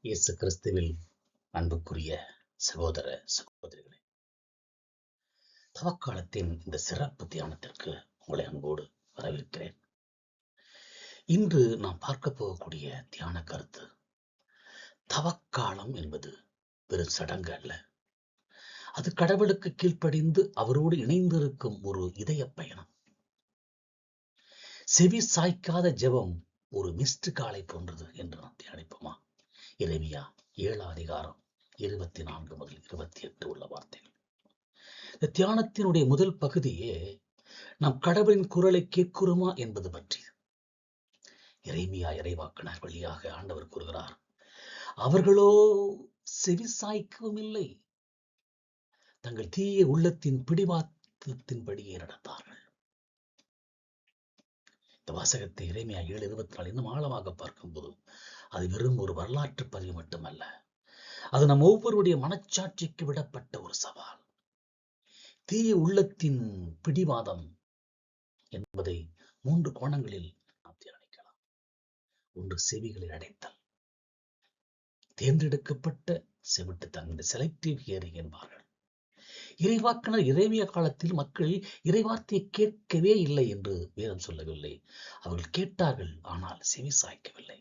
இயேசு கிறிஸ்துவில் அன்புக்குரிய சகோதர சகோதரிகளே, தவக்காலத்தின் இந்த சிறப்பு தியானத்திற்கு உங்களை அன்போடு வரவேற்கிறேன். இன்று நாம் பார்க்க போகக்கூடிய தியான கருத்து, தவக்காலம் என்பது வெறும் சடங்கு அல்ல. அது கடவுளுக்கு கீழ்ப்படிந்து அவரோடு இணைந்திருக்கும் ஒரு இதய பயணம். செவி சாய்க்காத ஜெபம் ஒரு மிஸ்டு காலை போன்றது என்று நாம் தியானிப்போமா? எரேமியா 7:24 முதல் 28 உள்ள வார்த்தைகள். இந்த தியானத்தினுடைய முதல் பகுதியே நாம் கடவுளின் குரலை கேட்கிறோமா என்பது பற்றி. எரேமியா இறைவாக்கினர் வழியாக ஆண்டவர் கூறுகிறார், அவர்களோ செவி சாய்க்கவும் இல்லை, தங்கள் தீய உள்ளத்தின் பிடிவாதத்தின்படியே நடந்தார்கள். இந்த வாசகத்தை எரேமியா 7:24 இன்னும் ஆழமாக பார்க்கும்போது அது வெறும் ஒரு வரலாற்று பதிவு மட்டுமல்ல, அது நம் ஒவ்வொருடைய மனச்சாட்சிக்கு விடப்பட்ட ஒரு சவால். தீய உள்ளத்தின் பிடிவாதம் என்பதை 3 கோணங்களில் நாம் தியானிக்கலாம். ஒன்று, செவிகளை அடைத்தல். தேர்ந்தெடுக்கப்பட்ட செவிட்டு தங்க செலக்டிவ் ஹியரிங் என்பார்கள். இறைவாக்கினர் எரேமியா காலத்தில் மக்கள் இறைவார்த்தையை கேட்கவே இல்லை என்று வேதம் சொல்லவில்லை. அவர்கள் கேட்டார்கள், ஆனால் செவி சாய்க்கவில்லை.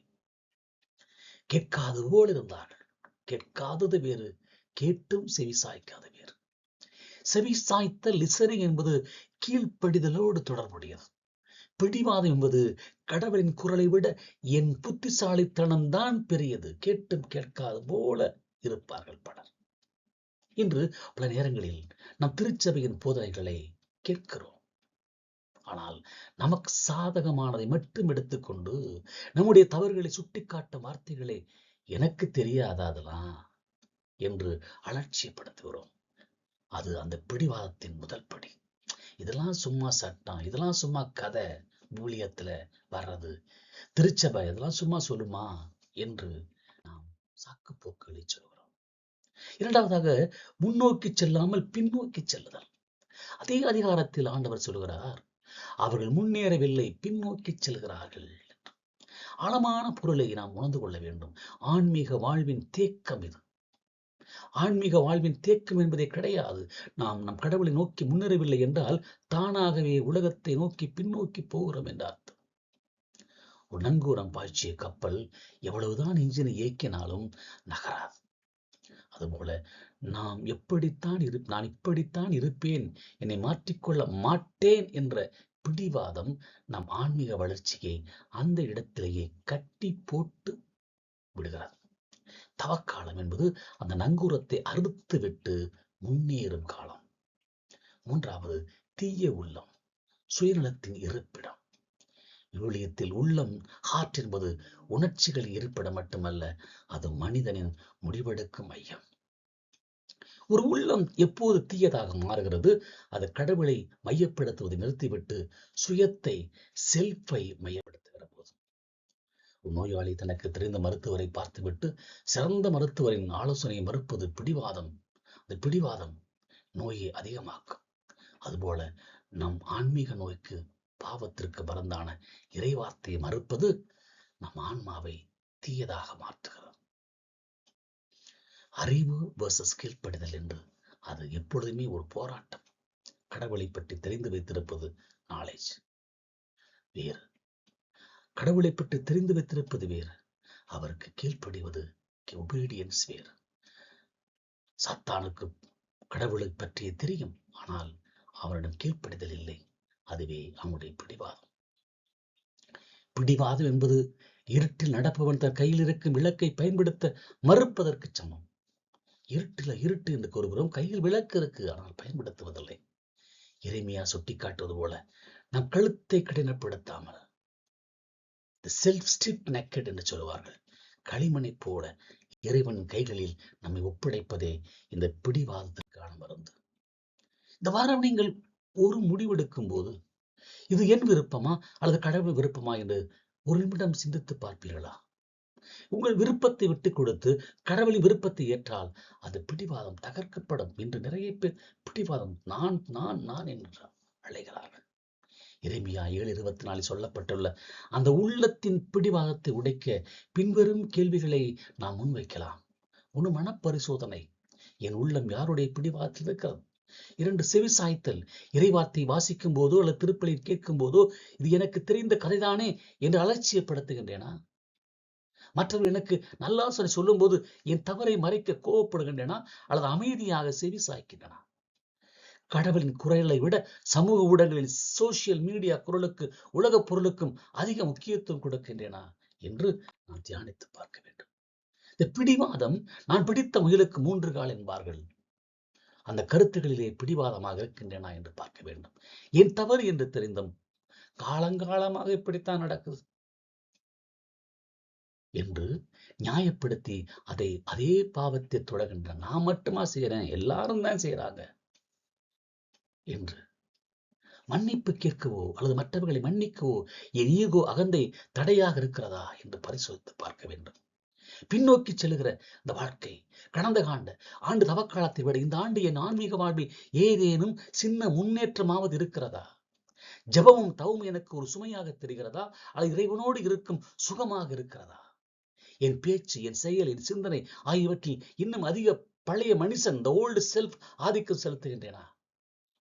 கேட்காது போல் இருந்தார்கள். கேட்காதது வேறு, கேட்டும் செவி சாய்க்காத வேறு. செவி சாய்த்த லிசனிங் என்பது கீழ்ப்படிதலோடு தொடர்புடையது. பிடிவாதம் என்பது கடவுளின் குரலை விட என் புத்திசாலித்தனம் தான் பெரியது, கேட்டும் கேட்காது போல இருப்பார்கள் பலர். இன்று பல நேரங்களில் நம் திருச்சபையின் போதனைகளை கேட்கிறோம், ஆனால் நமக்கு சாதகமானதை மட்டும் எடுத்துக்கொண்டு நம்முடைய தவறுகளை சுட்டிக்காட்டும் வார்த்தைகளை எனக்கு தெரியாததெல்லாம் என்று அலட்சியப்படுத்துகிறோம். அது அந்த பிடிவாதத்தின் முதல் படி. இதெல்லாம் சும்மா சட்டம், இதெல்லாம் சும்மா கதை, ஊழியத்துல வர்றது, திருச்சபை இதெல்லாம் சும்மா சொல்லுமா என்று நாம் சாக்கு போக்குகளை சொல்கிறோம். இரண்டாவதாக, முன்னோக்கி செல்லாமல் பின்னோக்கி செல்லுதல். அதே அதிகாரத்தில் ஆண்டவர் சொல்கிறார், அவர்கள் முன்னேறவில்லை, பின்னோக்கி செல்கிறார்கள். ஆழமான பொருளை நாம் உணர்ந்து கொள்ள வேண்டும். ஆன்மீக வாழ்வின் தேக்கம் இது. ஆன்மீக வாழ்வின் தேக்கம் என்பதே கிடையாது. நாம் நம் கடவுளை நோக்கி முன்னேறவில்லை என்றால் தானாகவே உலகத்தை நோக்கி பின்னோக்கி போகிறோம் என்ற அர்த்தம். ஒரு நங்கூரம் பாய்ச்சிய கப்பல் எவ்வளவுதான் இன்ஜினை இயக்கினாலும் நகராது. அதுபோல நான் இப்படித்தான் இருப்பேன், என்னை மாற்றிக்கொள்ள மாட்டேன் என்ற பிடிவாதம் நம் ஆன்மீக வளர்ச்சியை அந்த இடத்திலேயே கட்டி போட்டு விடுகிறது. தவக்காலம் என்பது அந்த நங்கூரத்தை அறுத்து விட்டு முன்னேறும் காலம். மூன்றாவது, தீய உள்ளம், சுயநலத்தின் இருப்பிடம். விவிலியத்தில் உள்ளம், ஹார்ட் என்பது உணர்ச்சிகளின் இருப்பிடம் மட்டுமல்ல, அது மனிதனின் முடிவெடுக்கும் மையம். ஒரு உள்ளம் எப்போது தீயதாக மாறுகிறது? அது கடவுளை மையப்படுத்துவதை நிறுத்திவிட்டு சுயத்தை, செல்ஃபை மையப்படுத்துகிற போது. நோயாளி தனக்கு தெரிந்த மருத்துவரை பார்த்துவிட்டு சிறந்த மருத்துவரின் ஆலோசனையை மறுப்பது பிடிவாதம். அந்த பிடிவாதம் நோயை அதிகமாக்கும். அதுபோல நம் ஆன்மீக நோய்க்கு, பாவத்திற்கு மருந்தான இறைவார்த்தையை மறுப்பது நம் ஆன்மாவை தீயதாக மாற்றுகிறது. அறிவு versus கீழ்ப்படிதல் என்று அது எப்பொழுதுமே ஒரு போராட்டம். கடவுளை பற்றி தெரிந்து வைத்திருப்பது நாலேஜ் வேறு, கடவுளை பற்றி தெரிந்து வைத்திருப்பது வேறு, அவருக்கு கீழ்ப்படிவது ஒபீடியன்ஸ் வேறு. சாத்தானுக்கு கடவுளை பற்றிய தெரியும், ஆனால் அவரிடம் கீழ்ப்படிதல் இல்லை. அதுவே அவனுடைய பிடிவாதம். பிடிவாதம் என்பது இருட்டில் நடப்பவன் தன் கையில் இருக்கும் விளக்கை பயன்படுத்த மறுப்பதற்கு சமம். இருட்டு என்று கூறுகிறோம், கையில் விளக்கு இருக்கு, ஆனால் பயன்படுத்துவதில்லை. எரேமியா சுட்டிக்காட்டுவது போல நம் கழுத்தை கடினப்படுத்தாமல், செல்ஃப் ஸ்ட்ரிப் நெக்கட் என்று சொல்லுவார்கள், களிமணை போல இறைவன் கைகளில் நம்மை ஒப்படைப்பதே இந்த பிடிவாதத்திற்கான மருந்து. இந்த வாரம் நீங்கள் ஒரு முடிவெடுக்கும் போது, இது என் விருப்பமா அல்லது கடவுள் விருப்பமா என்று ஒரு நிமிடம் சிந்தித்து பார்ப்பீர்களா? உங்கள் விருப்பத்தை விட்டுக் கொடுத்து கடவுளின் விருப்பத்தை ஏற்றால் அது பிடிவாதம் தகர்க்கப்படும். என்று நிறைய பேர் பிடிவாதம் நான் நான் நான் என்று அழைகிறார்கள். எரேமியா 7:24 சொல்லப்பட்டுள்ள அந்த உள்ளத்தின் பிடிவாதத்தை உடைக்க பின்வரும் கேள்விகளை நாம் முன்வைக்கலாம். ஒன்று, மனப்பரிசோதனை. என் உள்ளம் யாருடைய பிடிவாதத்தில் இருக்கிறது? 2, செவிசாய்த்தல். இறைவார்த்தை வாசிக்கும் போதோ அல்லது திருப்பலியில் கேட்கும் போதோ இது எனக்கு தெரிந்த கதைதானே என்று அலட்சியப்படுத்துகின்றேனா? மற்றவர்கள் எனக்கு நல்லாசனை சொல்லும் போது என் தவறை மறைக்க கோபப்படுகின்றேனா அல்லது அமைதியாக செவி சாய்க்கின்றனா? கடவுளின் குரலை விட சமூக ஊடகங்களில் சோசியல் மீடியா குரலுக்கு உலக பொருளுக்கும் அதிக முக்கியத்துவம் கொடுக்கின்றேனா என்று நாம் தியானித்து பார்க்க வேண்டும். இந்த பிடிவாதம், நான் பிடித்த முயலுக்கு 3 கால் என்பார்கள். அந்த கருத்துகளிலே பிடிவாதமாக இருக்கின்றன என்று பார்க்க வேண்டும். என் தவறு என்று தெரிந்தும் காலங்காலமாக இப்படித்தான் நடக்குது என்று நியாயப்படுத்தி அதே பாவத்தை தொடர்கின்ற நான் மட்டுமா செய்யறேன், எல்லாரும் தான் செய்யறாங்க என்று மன்னிப்பு கேட்கவோ அல்லது மற்றவர்களை மன்னிக்கவோ என் ஈகோ, அகந்தை தடையாக இருக்கிறதா என்று பரிசோதித்து பார்க்க வேண்டும். பின்னோக்கி செல்லுகிற இந்த வாழ்க்கை, கடந்த ஆண்டு தவக்காலத்தை விட இந்த ஆண்டு என் ஆன்மீக வாழ்வில் ஏதேனும் சின்ன முன்னேற்றமாவது இருக்கிறதா? ஜபமும் தவமும் எனக்கு ஒரு சுமையாக தெரிகிறதா அல்லது இறைவனோடு இருக்கும் சுகமாக இருக்கிறதா? என் பேச்சு, என் செயல், என் சிந்தனை ஆகியவற்றில் இன்னும் அதிக பழைய மனுஷன், இந்த ஓல்டு செல்ஃப் ஆதிக்கம் செலுத்துகின்றேனா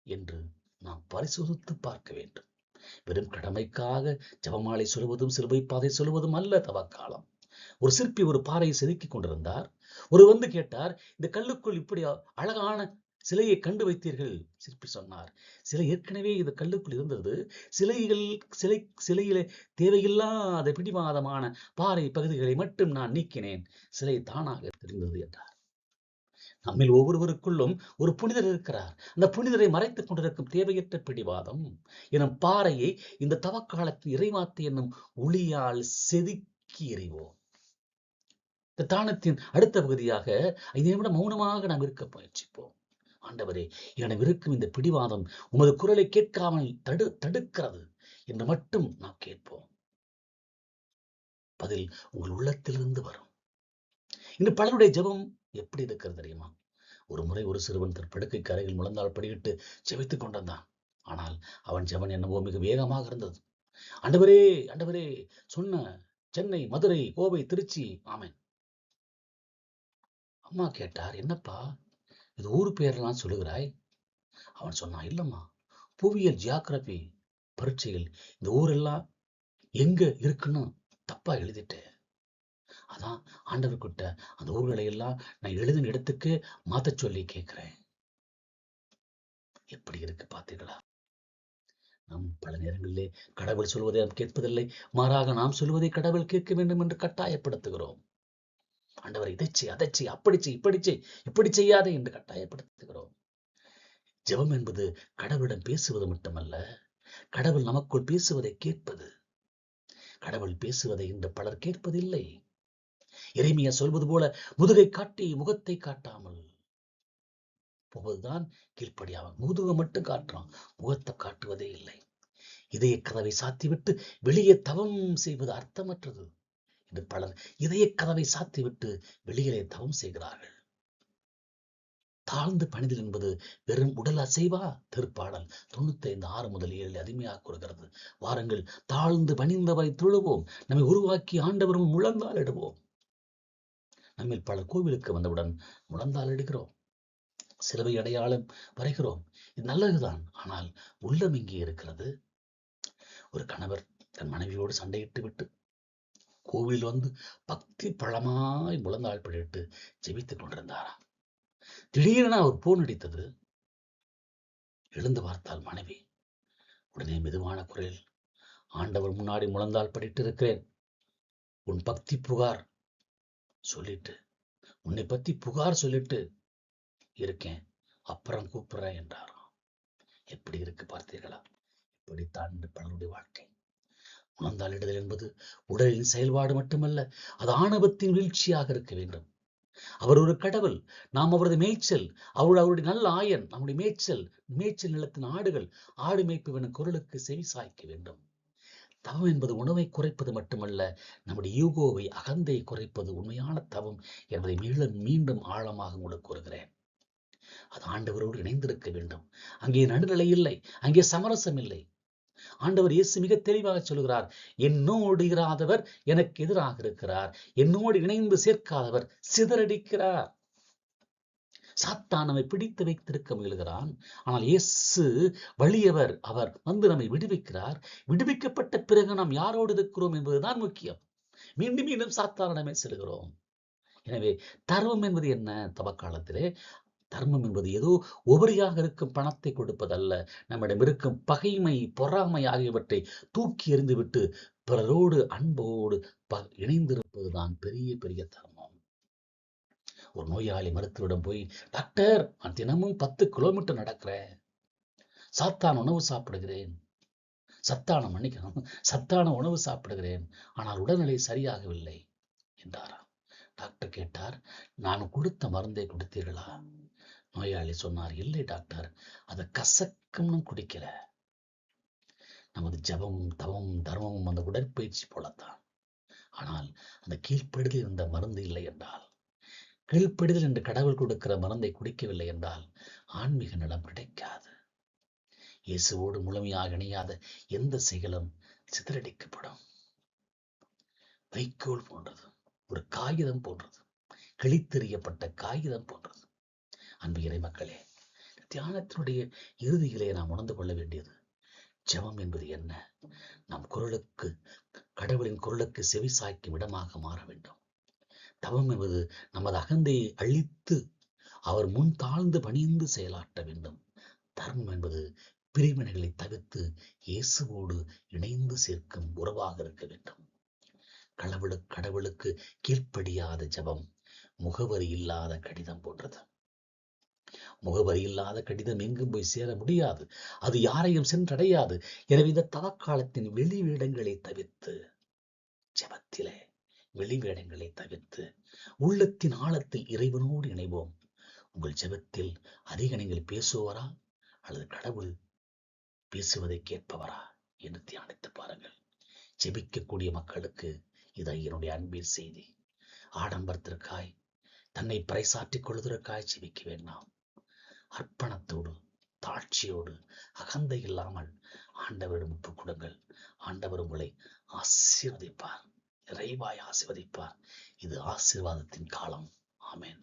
என்று நாம் பரிசோதித்து பார்க்க வேண்டும். வெறும் கடமைக்காக ஜபமாலை சொல்வதும் சிலுவை பாதை சொல்வதும் அல்ல தவக்காலம். ஒரு சிற்பி ஒரு பாறையை செதுக்கிக் கொண்டிருந்தார். வந்து கேட்டார், இந்த கல்லுக்குள் இப்படி அழகான சிலையை கண்டு வைத்தீர்கள்? சிற்பி சொன்னார், சிலை ஏற்கனவே இந்த கல்லுக்குள் இருந்தது. சிலையிலே தேவையில்லாத பிடிவாதமான பாறை பகுதிகளை மட்டும் நான் நீக்கினேன். சிலை தானாக தெரிந்தது என்றார். நம்மில் ஒவ்வொருவருக்குள்ளும் ஒரு புனிதர் இருக்கிறார். அந்த புனிதரை மறைத்துக் கொண்டிருக்கும் தேவையற்ற பிடிவாதம் எனும் பாறையை இந்த தவக்காலத்தில் இறைவார்த்தை என்னும் ஒளியால் செதுக்கி எறிவோம். இந்த தானத்தின் அடுத்த பகுதியாக 5 நிமிடம் மௌனமாக நாம் இருக்க முயற்சிப்போம். ஆண்டவரே, என்னிடம் இருக்கும் இந்த பிடிவாதம் உமது குரலை கேட்காமல் தடுக்கிறது என்று மட்டும் நாம் கேட்போம். பதில் உங்கள் உள்ளத்திலிருந்து வரும். இன்று பலருடைய ஜெபம் எப்படி இருக்கிறது தெரியுமா? ஒரு முறை ஒரு சிறுவன் தன் படுக்கைக்கு அருகில் முழந்தால் படியிட்டு ஜெபித்துக் கொண்டிருந்தான். ஆனால் அவன் ஜெபம் என்னவோ மிக வேகமாக இருந்தது. ஆண்டவரே, ஆண்டவரே சொன்ன சென்னை, மதுரை, கோவை, திருச்சி, ஆமென். அம்மா கேட்டார், என்னப்பா இது ஊர் பேரெல்லாம் சொல்லுகிறாய்? அவன் சொன்னான், இல்லம்மா, புவியியல் ஜியாகிரபி பரீட்சையில் இந்த ஊரெல்லாம் எங்க இருக்குன்னு தப்பா எழுதிட்டேன். அதான் ஆண்டவர்கிட்ட அந்த ஊர்களை எல்லாம் நான் எழுதின இடத்துக்கு மாத்த சொல்லி கேட்கிறேன். எப்படி இருக்கு பார்த்தீங்களா? நாம் பல நேரங்களிலே கடவுள் சொல்வதை நாம் கேட்பதில்லை, மாறாக நாம் சொல்வதை கடவுள் கேட்க வேண்டும் என்று கட்டாயப்படுத்துகிறோம். ஆண்டவர் இதை செய், அதை செய், அப்படி செய், இப்படி செய், இப்படி செய்யாதே என்று கட்டாயப்படுத்துகிறோம். ஜெபம் என்பது கடவுளிடம் பேசுவது மட்டுமல்ல, கடவுள் நமக்குள் பேசுவதை கேட்பது. கடவுள் பேசுவதை இன்று பலர் கேட்பதில்லை. எரேமியா சொல்வது போல முதுகை காட்டி முகத்தை காட்டாமல் போவதுதான் கீழ்ப்படியாகும். முதுகை மட்டும் காட்டுறான், முகத்தை காட்டுவதே இல்லை. இதய கதவை சாத்திவிட்டு வெளியே தவம் செய்வது அர்த்தமற்றது என்று பலர் இதய கதவை சாத்திவிட்டு வெளியிலே தவம் செய்கிறார்கள். தாழ்ந்து பணிதல் என்பது வெறும் உடல் அசைவா? திருப்பாடல் 95:6 முதல் 7 அருமையாக கூறுகிறது. வாருங்கள், தாழ்ந்து பணிந்தவரை தொழுவோம், நம்மை உருவாக்கி ஆண்டவரும் முழந்தால் இடுவோம். நம்மில் பலர் கோவிலுக்கு வந்தவுடன் முழந்தால் இடுகிறோம், சிலுவை அடையாளம் வரைகிறோம். இது நல்லதுதான், ஆனால் உள்ளம் இங்கே இருக்கிறது. ஒரு கணவர் தன் மனைவியோடு சண்டையிட்டு விட்டு கோவில் வந்து பக்தி பழமாய் முழந்தாள் பிடிட்டு ஜெபித்துக் கொண்டிருந்தாராம். திடீரென அவர் போன் அடித்தது. எழுந்து பார்த்தால் மனைவி. உடனே மெதுவான குரல், ஆண்டவர் முன்னாடி முழந்தாள் படிட்டு இருக்கிறேன், உன் பக்தி புகார் சொல்லிட்டு, உன்னை பத்தி புகார் சொல்லிட்டு இருக்கேன், அப்புறம் கூப்பிடுறேன் என்றாராம். எப்படி இருக்கு பார்த்தீர்களா? இப்படித்தான் பலருடைய வாழ்க்கை. முழந்தாளிடுதல் என்பது உடலின் செயல்பாடு மட்டுமல்ல, அது ஆணவத்தின் வீழ்ச்சியாக இருக்க வேண்டும். அவர் ஒரு கடவுள், நாம் அவரது மேய்ச்சல், அவருடைய நல்ல ஆயன், நம்முடைய மேய்ச்சல் நிலத்தின் ஆடுகள், ஆடு மேய்ப்பவன் குரலுக்கு செவி சாய்க்க வேண்டும். தவம் என்பது உணவை குறைப்பது மட்டுமல்ல, நம்முடைய ஈகோவை, அகந்தை குறைப்பது உண்மையான தவம் என்பதை மீண்டும் ஆழமாக உங்களுக்கு கூறுகிறேன். அது ஆண்டவரோடு இணைந்திருக்க வேண்டும். அங்கே நடுநிலை இல்லை, அங்கே சமரசம் இல்லை. ஆண்டவர் இயேசு மிக தெளிவாக சொல்கிறார், என்னோடு இராதவர் எனக்கு எதிராக இருக்கிறார், என்னோடு இணைந்து சேர்க்காதவர் சிதறடிக்கிறார். சாத்தான் நம்மை பிடித்து வைத்திருக்க முயல்கிறான். ஆனால் இயேசு வலியவர், அவர் வந்து நம்மை விடுவிக்கிறார். விடுவிக்கப்பட்ட பிறகு நாம் யாரோடு இருக்கிறோம் என்பதுதான் முக்கியம். மீண்டும் மீண்டும் சாத்தானிடமே செல்கிறோம். எனவே தர்மம் என்பது என்ன? தவக்காலத்திலே தர்மம் என்பது ஏதோ உபரியாக இருக்கும் பணத்தை கொடுப்பதல்ல. நம்மிடம் இருக்கும் பகைமை, பொறாமை ஆகியவற்றை தூக்கி எறிந்துவிட்டு பிறரோடு அன்போடு இணைந்திருப்பதுதான் பெரிய பெரிய தர்மம். ஒரு நோயாளி மருத்துவரிடம் போய், டாக்டர், நான் தினமும் 10 கிலோமீட்டர் நடக்கிறேன், சத்தான உணவு சாப்பிடுகிறேன், சத்தான உணவு சாப்பிடுகிறேன், ஆனால் உடல்நிலை சரியாகவில்லை என்றாராம். டாக்டர் கேட்டார், நான் கொடுத்த மருந்தை குடித்தீர்களா? நோயாளி சொன்னார், இல்லை டாக்டர், அதை கசக்கும்னு குடிக்கல. நமது ஜபமும் தவமும் தர்மமும் அந்த உடற்பயிற்சி போலத்தான். ஆனால் அந்த கீழ்ப்படிதல் இருந்த மருந்து இல்லை என்றால், கீழ்ப்படிதல் என்று கடவுள் கொடுக்கிற மருந்தை குடிக்கவில்லை என்றால் ஆன்மீக நலம் கிடைக்காது. இயேசுவோடு முழுமையாக இணையாத எந்த செயலும் சிதறடிக்கப்படும். வைக்கோல் போன்றது, ஒரு காகிதம் போன்றது, கிழித்தெறியப்பட்ட காகிதம் போன்றது. அன்பு இறை மக்களே, தியானத்தினுடைய இறுதியிலே நாம் உணர்ந்து கொள்ள வேண்டியது, ஜெபம் என்பது என்ன? நம் குரலுக்கு, கடவுளின் குரலுக்கு செவி சாய்க்கும் இடமாக மாற வேண்டும். தவம் என்பது நமது அகந்தையை அழித்து அவர் முன் தாழ்ந்து பணிந்து செயலாற்ற வேண்டும். தர்மம் என்பது பிரிவினைகளை தவிர்த்து இயேசுவோடு இணைந்து சேர்க்கும் உறவாக இருக்க வேண்டும். கடவுளுக்கு கீழ்ப்படியாத ஜெபம் முகவரி இல்லாத கடிதம் போன்றது. முகவரி இல்லாத கடிதம் எங்கும் போய் சேர முடியாது, அது யாரையும் சென்றடையாது. எனவே இந்த தவக்காலத்தின் வெளி வேடங்களை தவிர்த்து, ஜெபத்திலே வெளி வேடங்களை தவிர்த்து உள்ளத்தின் ஆழத்தில் இறைவனோடு இணைவோம். உங்கள் ஜெபத்தில் அதிக நீங்கள் பேசுவரா அல்லது கடவுள் பேசுவதை கேட்பவரா என்று தியானித்து பாருங்கள். ஜெபிக்கக்கூடிய மக்களுக்கு இதை என்னுடைய அன்பின் செய்தி. ஆடம்பரத்திற்காய், தன்னை பறைசாற்றிக் கொள்வதற்காய் ஜெபிக்க வேண்டாம். அர்ப்பணத்தோடு, தாழ்ச்சியோடு, அகந்தை இல்லாமல் ஆண்டவரிடம் ஒப்புக் கொடுங்கள். ஆண்டவர் உங்களை ஆசீர்வதிப்பார், நிறைவாய் ஆசீர்வதிப்பார். இது ஆசீர்வாதத்தின் காலம். ஆமென்.